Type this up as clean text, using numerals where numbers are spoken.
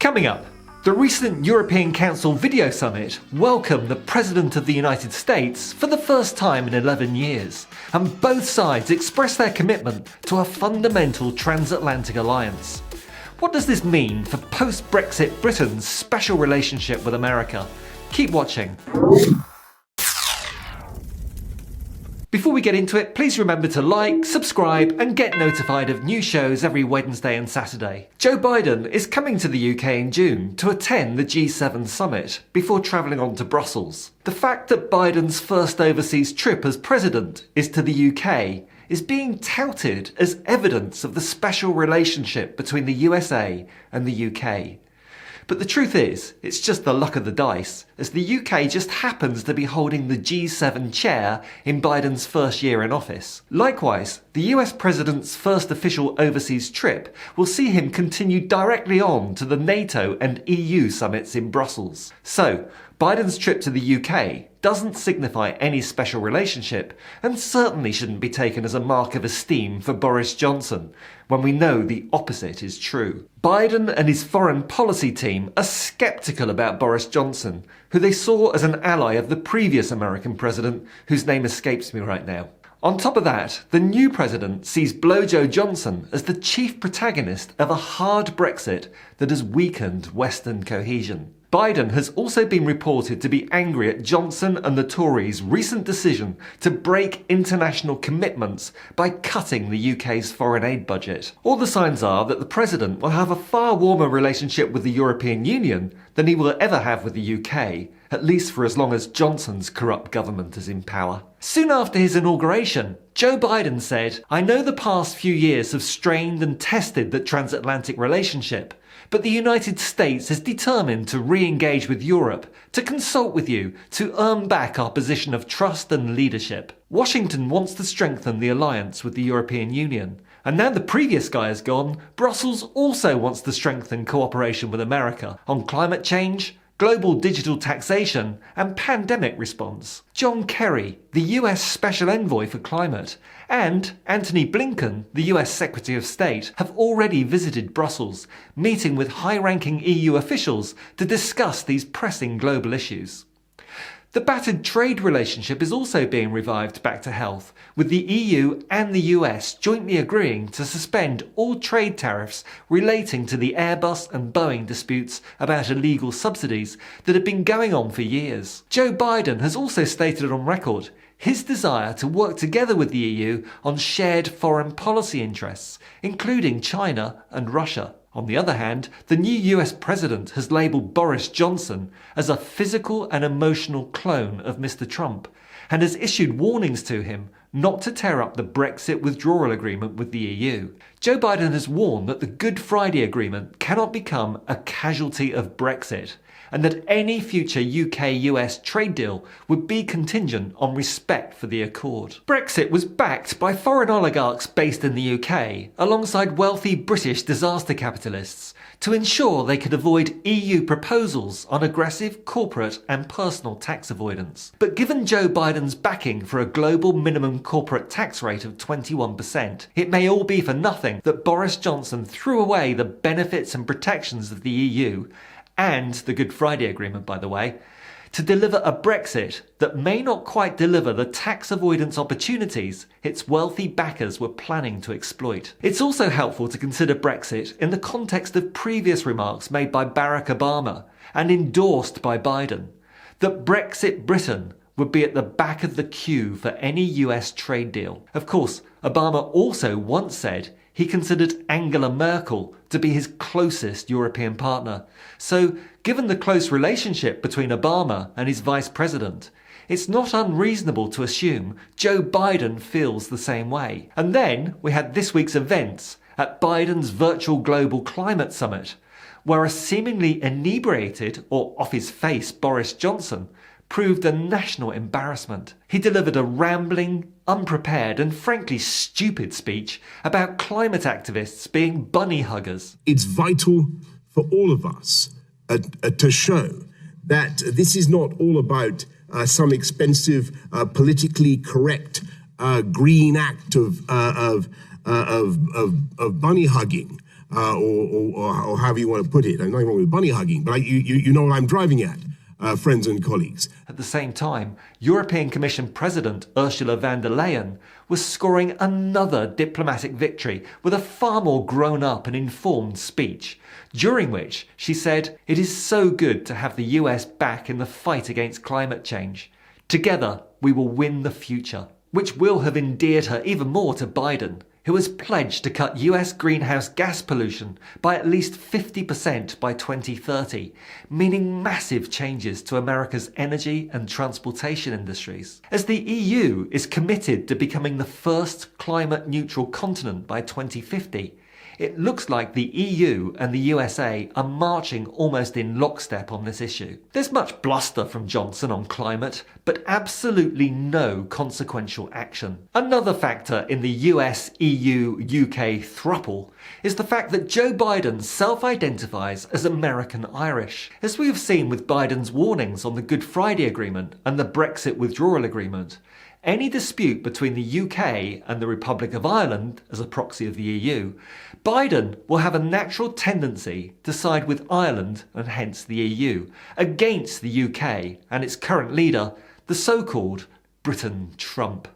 Coming up, the recent European Council video summit welcomed the President of the United States for the first time in 11 years, and both sides expressed their commitment to a fundamental transatlantic alliance. What does this mean for post-Brexit Britain's special relationship with America? Keep watching. Before we get into it, please remember to like, subscribe and get notified of new shows every Wednesday and Saturday. Joe Biden is coming to the UK in June to attend the G7 summit before travelling on to Brussels. The fact that Biden's first overseas trip as president is to the UK is being touted as evidence of the special relationship between the USA and the UK. But the truth is, it's just the luck of the dice, as the UK just happens to be holding the G7 chair in Biden's first year in office. Likewise, the US President's first official overseas trip will see him continue directly on to the NATO and EU summits in Brussels. So, Biden's trip to the UK doesn't signify any special relationship, and certainly shouldn't be taken as a mark of esteem for Boris Johnson, when we know the opposite is true. Biden and his foreign policy team are sceptical about Boris Johnson, who they saw as an ally of the previous American president, whose name escapes me right now. On top of that, the new president sees Joe Johnson as the chief protagonist of a hard Brexit that has weakened Western cohesion. Biden has also been reported to be angry at Johnson and the Tories' recent decision to break international commitments by cutting the UK's foreign aid budget. All the signs are that the president will have a far warmer relationship with the European Union than he will ever have with the UK, at least for as long as Johnson's corrupt government is in power. Soon after his inauguration, Joe Biden said, "I know the past few years have strained and tested the transatlantic relationship, but the United States is determined to re-engage with Europe, to consult with you, to earn back our position of trust and leadership. Washington wants to strengthen the alliance with the European Union. And now the previous guy is gone, Brussels also wants to strengthen cooperation with America on climate change, global digital taxation and pandemic response." John Kerry, the US Special Envoy for Climate, and Antony Blinken, the US Secretary of State, have already visited Brussels, meeting with high-ranking EU officials to discuss these pressing global issues. The battered trade relationship is also being revived back to health, with the EU and the US jointly agreeing to suspend all trade tariffs relating to the Airbus and Boeing disputes about illegal subsidies that have been going on for years. Joe Biden has also stated on record his desire to work together with the EU on shared foreign policy interests, including China and Russia. On the other hand, the new US president has labelled Boris Johnson as a physical and emotional clone of Mr. Trump, and has issued warnings to him not to tear up the Brexit withdrawal agreement with the EU. Joe Biden has warned that the Good Friday Agreement cannot become a casualty of Brexit, and that any future UK-US trade deal would be contingent on respect for the accord. Brexit was backed by foreign oligarchs based in the UK, alongside wealthy British disaster capitalists, to ensure they could avoid EU proposals on aggressive corporate and personal tax avoidance. But given Joe Biden's backing for a global minimum corporate tax rate of 21%, it may all be for nothing that Boris Johnson threw away the benefits and protections of the EU, and the Good Friday Agreement, by the way, to deliver a Brexit that may not quite deliver the tax avoidance opportunities its wealthy backers were planning to exploit. It's also helpful to consider Brexit in the context of previous remarks made by Barack Obama and endorsed by Biden, that Brexit Britain would be at the back of the queue for any US trade deal. Of course, Obama also once said he considered Angela Merkel to be his closest European partner. So, given the close relationship between Obama and his vice president, it's not unreasonable to assume Joe Biden feels the same way. And then we had this week's events at Biden's virtual global climate summit, where a seemingly inebriated or off his face Boris Johnson proved a national embarrassment. He delivered a rambling, unprepared and frankly stupid speech about climate activists being bunny huggers. It's vital for all of us to show that this is not all about some expensive, politically correct green act of bunny hugging. or however you want to put it. I'm not wrong with bunny hugging, but you know what I'm driving at, friends and colleagues. At the same time, European Commission President Ursula von der Leyen was scoring another diplomatic victory with a far more grown-up and informed speech, during which she said, "It is so good to have the US back in the fight against climate change. Together, we will win the future," which will have endeared her even more to Biden, who has pledged to cut US greenhouse gas pollution by at least 50% by 2030, meaning massive changes to America's energy and transportation industries. As the EU is committed to becoming the first climate-neutral continent by 2050, it looks like the EU and the USA are marching almost in lockstep on this issue. There's much bluster from Johnson on climate, but absolutely no consequential action. Another factor in the US-EU-UK throuple is the fact that Joe Biden self-identifies as American-Irish. As we have seen with Biden's warnings on the Good Friday Agreement and the Brexit withdrawal agreement, any dispute between the UK and the Republic of Ireland, as a proxy of the EU, Biden will have a natural tendency to side with Ireland, and hence the EU, against the UK and its current leader, the so-called Britain Trump.